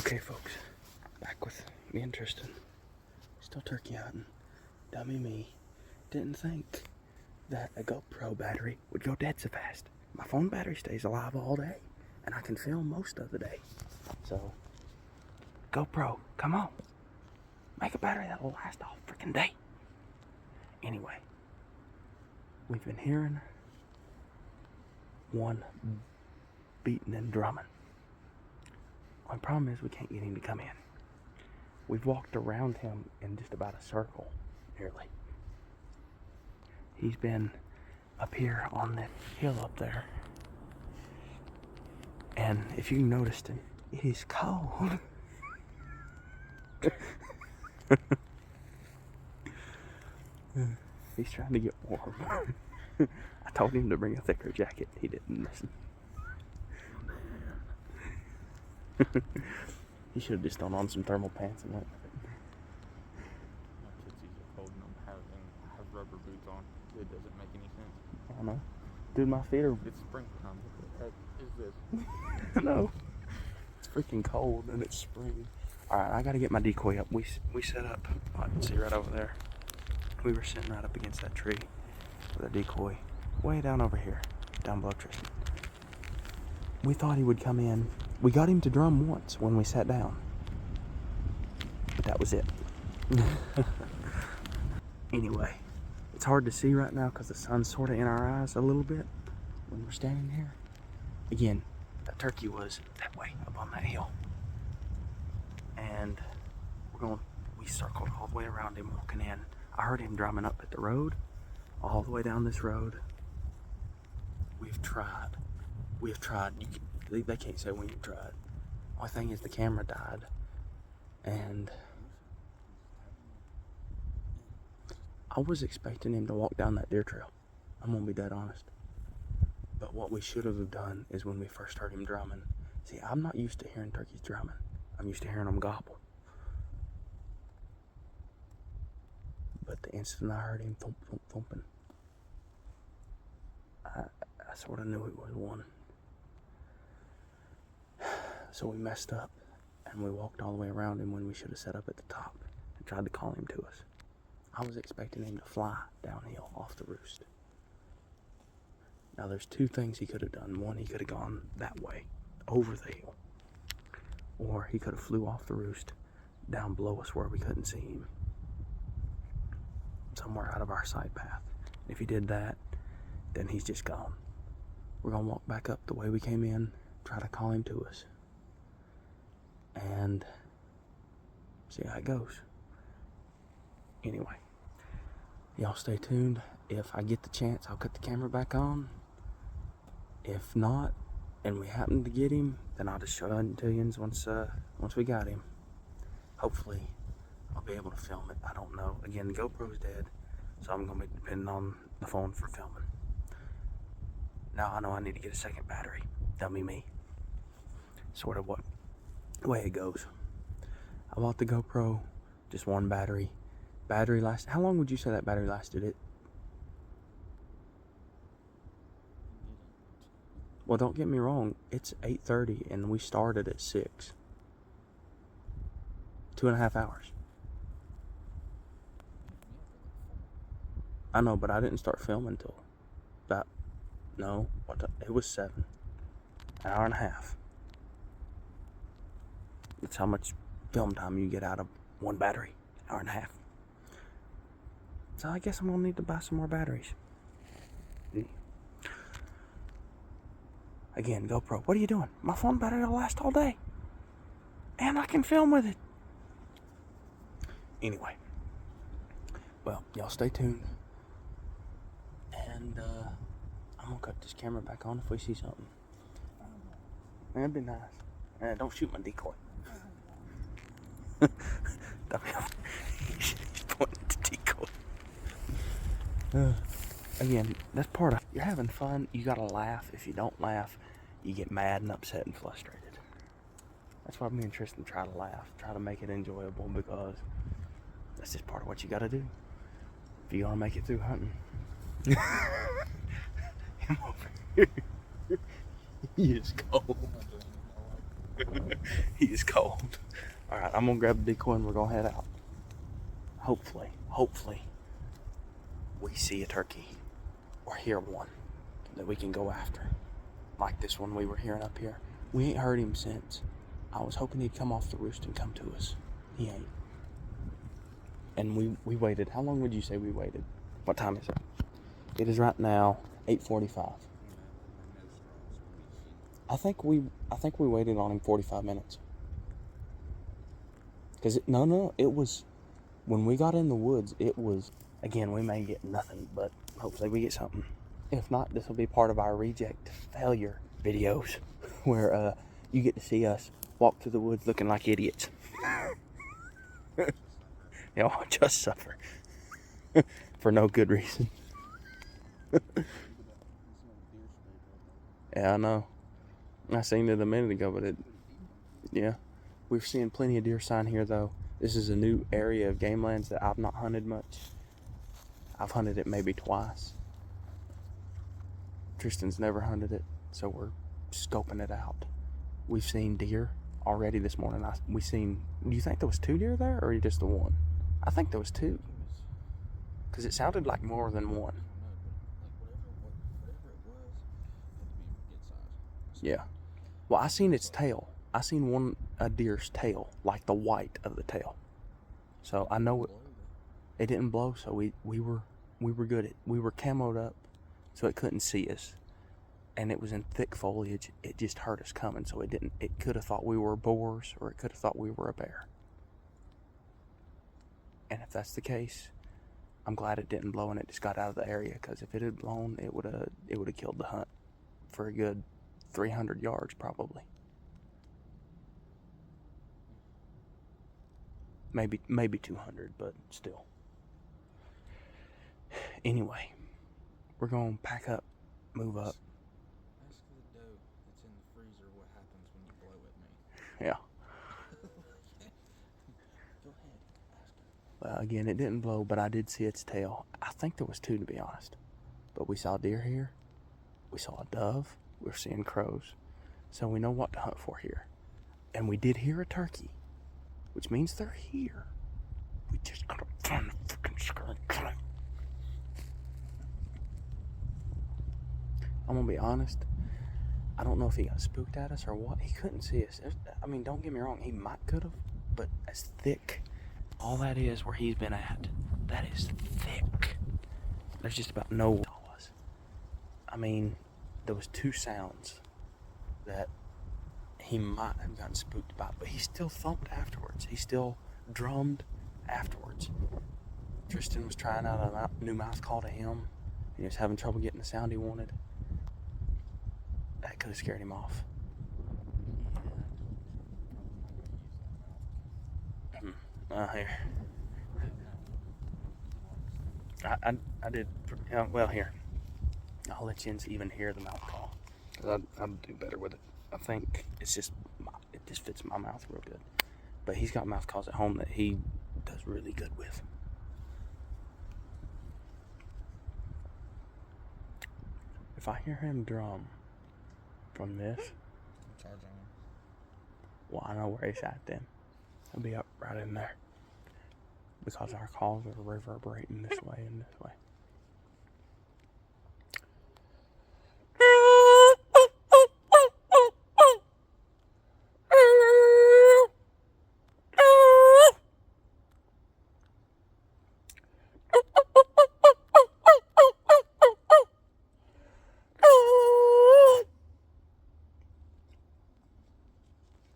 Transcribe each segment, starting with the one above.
Okay, folks, back with me and Tristan. Still turkey hunting. Dummy me. Didn't think that a GoPro battery would go dead so fast. My phone battery stays alive all day, and I can film most of the day. So, GoPro, come on. Make a battery that'll last all freaking day. Anyway, we've been hearing one beating and drumming. My problem is we can't get him to come in. We've walked around him in just about a circle, nearly. He's been up here on the hill up there. And if you noticed, it is cold. He's trying to get warm. I told him to bring a thicker jacket. He didn't listen. He should have just thrown on some thermal pants and that. My kids are cold and I'm have rubber boots on. It doesn't make any sense. I don't know. Dude, my feet are... It's springtime. What the heck is this? No. It's freaking cold and it's spring. Alright, I gotta get my decoy up. We set up, I can see right over there. We were sitting right up against that tree with a decoy way down over here, down below Tristan. We thought he would come in. We got him to drum once when we sat down, but that was it. Anyway, it's hard to see right now because the sun's sort of in our eyes a little bit when we're standing here. Again, that turkey was that way up on that hill, and we circled all the way around him walking in. I heard him drumming up at the road, all the way down this road. We've tried. They can't say when you've tried. Only thing is the camera died, and I was expecting him to walk down that deer trail. I'm gonna be dead honest. But what we should have done is when we first heard him drumming. See, I'm not used to hearing turkeys drumming. I'm used to hearing them gobble. But the instant I heard him thump, thump, thumping, I sort of knew it was one. So we messed up, and we walked all the way around him when we should have set up at the top and tried to call him to us. I was expecting him to fly downhill off the roost. Now there's two things he could have done. One, he could have gone that way, over the hill. Or he could have flew off the roost down below us where we couldn't see him. Somewhere out of our sight path. If he did that, then he's just gone. We're gonna walk back up the way we came in, try to call him to us, and see how it goes. Anyway, y'all stay tuned. If I get the chance, I'll cut the camera back on. If not, and we happen to get him, then I'll just show it to you once we got him. Hopefully, I'll be able to film it. I don't know. Again, the GoPro's dead, so I'm gonna be depending on the phone for filming. Now I know I need to get a second battery. Dummy me. Sort of what way it goes. I bought the GoPro, just one battery. Battery lasted. How long would you say that battery lasted? It. Well, don't get me wrong. It's 8:30 and we started at 6. 2.5 hours. I know, but I didn't start filming until about, it was 7. An hour and a half. That's how much film time you get out of one battery. An hour and a half. So I guess I'm gonna need to buy some more batteries. Again, GoPro, what are you doing? My phone battery will last all day. And I can film with it. Anyway. Well, y'all stay tuned. And I'm gonna cut this camera back on if we see something. That'd be nice. Don't shoot my decoy. He's pointing at the decoy. Again, that's part of you're having fun. You gotta laugh. If you don't laugh, you get mad and upset and frustrated. That's why me and Tristan try to laugh, try to make it enjoyable, because that's just part of what you gotta do if you wanna make it through hunting. Him over here. He is cold. He is cold. Alright, I'm gonna grab the decoy and we're gonna head out. Hopefully, we see a turkey or hear one that we can go after. Like this one we were hearing up here. We ain't heard him since. I was hoping he'd come off the roost and come to us. He ain't. And we waited. How long would you say we waited? What time is it? It is right now 8:45. I think we waited on him 45 minutes. Cause it was when we got in the woods. It was, again, we may get nothing, but hopefully we get something. If not, this will be part of our reject failure videos, where you get to see us walk through the woods looking like idiots. Y'all just suffer for no good reason. Yeah, I know. I seen it a minute ago, but yeah. We've seen plenty of deer sign here, though. This is a new area of game lands that I've not hunted much. I've hunted it maybe twice. Tristan's never hunted it, so we're scoping it out. We've seen deer already this morning. Do you think there was 2 deer there, or just the one? I think there was 2. Because it sounded like more than one. Yeah. Well, I seen its tail. I seen a deer's tail, like the white of the tail. So I know it didn't blow. So we were good. We were camoed up, so it couldn't see us, and it was in thick foliage. It just heard us coming, so it didn't. It could have thought we were boars, or it could have thought we were a bear. And if that's the case, I'm glad it didn't blow and it just got out of the area. Because if it had blown, it would have killed the hunt for a good 300 yards probably. Maybe 200, but still. Anyway, we're gonna pack up, move up. Ask the dough that's in the freezer what happens when you blow at me. Yeah. Go ahead, ask her. Well, again, it didn't blow, but I did see its tail. I think there was 2, to be honest. But we saw deer here. We saw a dove. We're seeing crows. So we know what to hunt for here. And we did hear a turkey, which means they're here. We just gotta find the freaking screen. I'm gonna be honest. I don't know if he got spooked at us or what. He couldn't see us. I mean, don't get me wrong. He might could have, but as thick, all that is where he's been at. That is thick. There's just about no was. I mean, there was 2 sounds that he might have gotten spooked about, but he still thumped afterwards. He still drummed afterwards. Tristan was trying out a new mouth call to him, and he was having trouble getting the sound he wanted. That could have scared him off. Here. I did, well, here. I'll let you even hear the mouth call. Because I'll do better with it. I think it just fits my mouth real good. But he's got mouth calls at home that he does really good with. If I hear him drum from this, Charge on him. well, I know where he's at then. He'll be up right in there. Because our calls are reverberating this way and this way.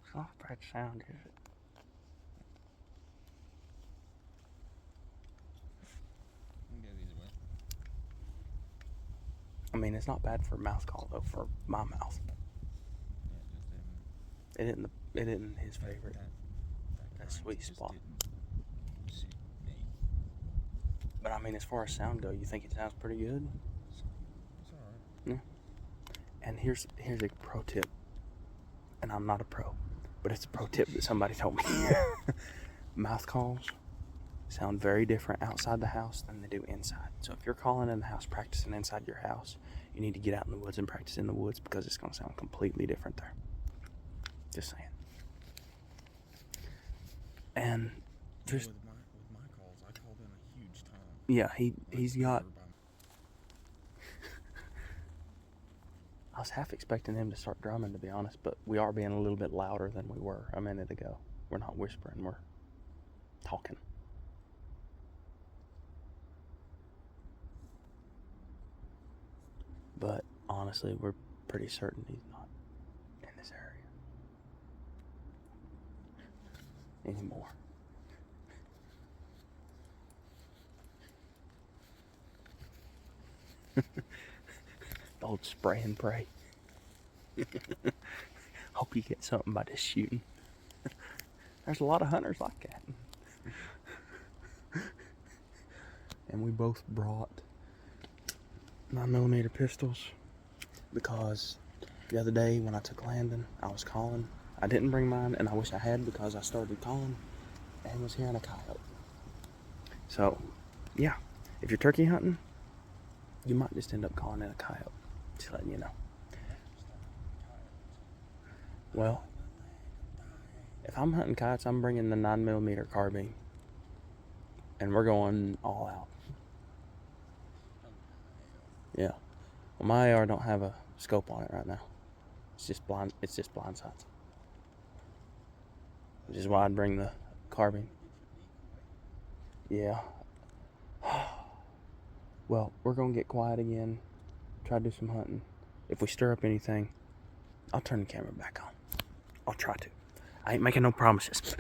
It's not a bad sound, is it? I mean, it's not bad for a mouth call, though, for my mouth. It isn't his favorite. That sweet spot. But I mean, as far as sound go, you think it sounds pretty good? It's alright. Yeah. And here's a pro tip. And I'm not a pro, but it's a pro tip that somebody told me. Mouth calls sound very different outside the house than they do inside. So if you're calling in the house, practicing inside your house, you need to get out in the woods and practice in the woods, because it's going to sound completely different there. Just saying. And just with my calls, I called in a huge tone. yeah, he's got. I was half expecting him to start drumming, to be honest, but we are being a little bit louder than we were a minute ago. We're not whispering, we're talking. But honestly, we're pretty certain he's not in this area anymore. The old spray and pray. Hope you get something by just shooting. There's a lot of hunters like that. And we both brought 9mm pistols because the other day when I took Landon, I was calling. I didn't bring mine, and I wish I had because I started calling and was hearing a coyote. So, yeah, if you're turkey hunting, you might just end up calling in a coyote. Just letting you know. Well, if I'm hunting coyotes, I'm bringing the 9mm carbine, and we're going all out. Yeah. Well, my AR don't have a scope on it right now. It's just blind sights. Which is why I'd bring the carbine. Yeah. Well, we're gonna get quiet again. Try to do some hunting. If we stir up anything, I'll turn the camera back on. I'll try to. I ain't making no promises.